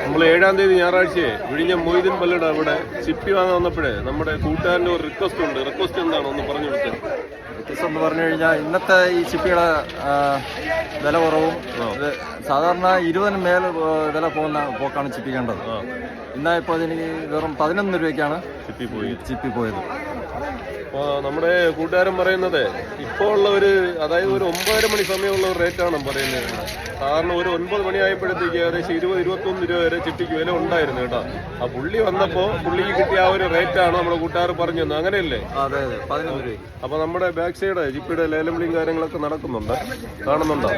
നമ്മൾ 7-ാം തീയതി ഞായറാഴ്ചയെ വിഴിഞ്ഞ മൊയ്തീൻ പള്ളിയുടെ അവിടെ ചിപ്പി വാങ്ങാൻ വന്നപ്പോഴേ നമ്മുടെ കൂട്ടുകാരൻ്റെ ഒരു റിക്വസ്റ്റ് ഉണ്ട്. റിക്വസ്റ്റ് എന്താണോ ഒന്ന് പറഞ്ഞു കൊടുത്തത്? റിക്വസ്റ്റ് എന്ന് പറഞ്ഞു കഴിഞ്ഞാൽ ഇന്നത്തെ ഈ ചിപ്പിയുടെ വില കുറവും സാധാരണ 20 മേൽ വില പോകുന്ന പോക്കാണ് ചിപ്പിക്കേണ്ടത്. ഇന്നാ ഇപ്പോൾ എനിക്ക് വെറും 11 രൂപയ്ക്കാണ് ചിപ്പി പോയത്. അപ്പോൾ നമ്മുടെ കൂട്ടുകാരൻ പറയുന്നത് ഇപ്പോൾ ഉള്ള അതായത് ഒരു 9:30 മണി സമയമുള്ള ഒരു റേറ്റാണ് പറയുന്നത്. സാധാരണ ഒരു 9 മണിയായപ്പോഴത്തേക്ക് ഏകദേശം 20-21 രൂപ വരെ ചിപ്പിക്ക് വില ഉണ്ടായിരുന്നു കേട്ടോ. ആ പുള്ളി വന്നപ്പോൾ പുള്ളിക്ക് കിട്ടിയ ആ ഒരു റേറ്റാണ് നമ്മുടെ കൂട്ടുകാർ പറഞ്ഞു തന്നത്. അങ്ങനെയല്ലേ? അതെ 11 രൂപ. അപ്പോൾ നമ്മുടെ ബാക്ക് സൈഡ് ചിപ്പിയുടെ ലേലം വിളിയും കാര്യങ്ങളൊക്കെ നടക്കുന്നുണ്ട്, കാണുന്നുണ്ടോ?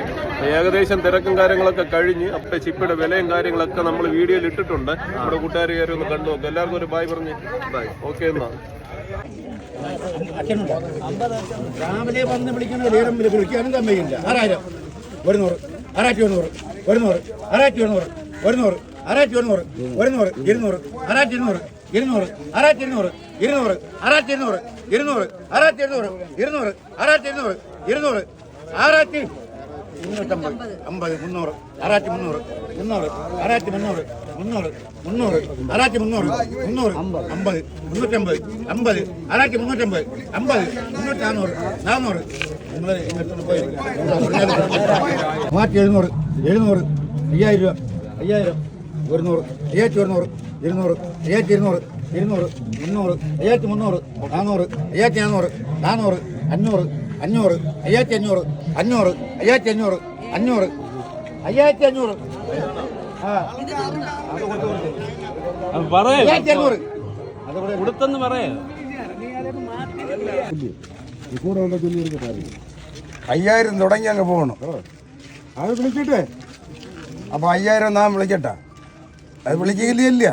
ഏകദേശം തിരക്കും കാര്യങ്ങളൊക്കെ കഴിഞ്ഞ് അപ്പോൾ ചിപ്പിയുടെ വിലയും കാര്യങ്ങളൊക്കെ നമ്മൾ വീഡിയോയിൽ ഇട്ടിട്ടുണ്ട്. നമ്മുടെ കൂട്ടുകാർ കയറി ഒന്ന് കണ്ടു നോക്കാം. എല്ലാവർക്കും ഒരു ബായ് പറഞ്ഞ് ബായ്. ഓക്കെ എന്നാ രാവിലെ വന്ന് വിളിക്കുന്ന നേരം വിളിക്കാനും കമ്മിയില്ല. 6000 100 6100 100 6100 100 6100 100 200 6200 200 6200 200 6200 200 6200 200 6200 200 6350 50 300 6300 300 6300 300 300 6300 300 50 350 50 6350 50 3400 400 നിങ്ങൾ ഇങ്ങോട്ട് പോയി 700 700 5000 രൂപ 5000 100 5100 200 5200 200 300 5300 400 5400 400 500 500 5500 500 5500 500 5500 കൊടുത്തെന്ന് പറയാ. 5000 തുടങ്ങി അങ്ങ് പോകണം. അത് വിളിക്കട്ടെ. അപ്പൊ 5000 നാം വിളിക്കട്ടെ. അത് വിളിക്കില്ല.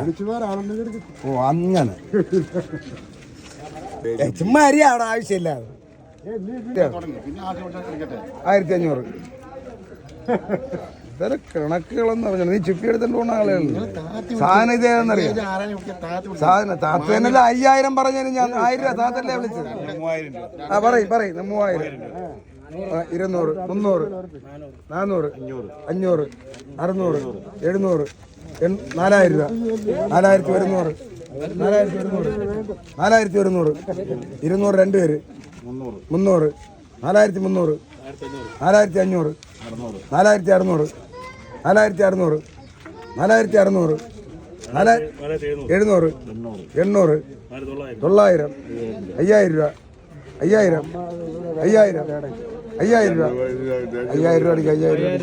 ഓ അങ്ങനെ ചുമ്മാ അറിയാം. അവിടെ ആവശ്യമില്ലാതെ 1500 ഇതൊരു കണക്കുകളെന്ന് പറഞ്ഞു. നീ ചുപ്പി എടുത്തിട്ട് പോണ ആളുകളല്ലേ. സാധനം ഇതേന്നറിയാം. സാധനം താത്ത തന്നെയല്ല 5000 പറഞ്ഞതിന് ഞാൻ 1000 രൂപ താത്തല്ലേ വിളിച്ചത്. 3000. ആ പറയും 3000 200 300 400 500 600 700 4000 രൂപ 4100 4100 200 രണ്ടുപേര് 300 4300 4500 4600 4600 4600 700 800 900 5000 രൂപ 5000 5000 5000 രൂപ 5000 രൂപ 5000 രൂപ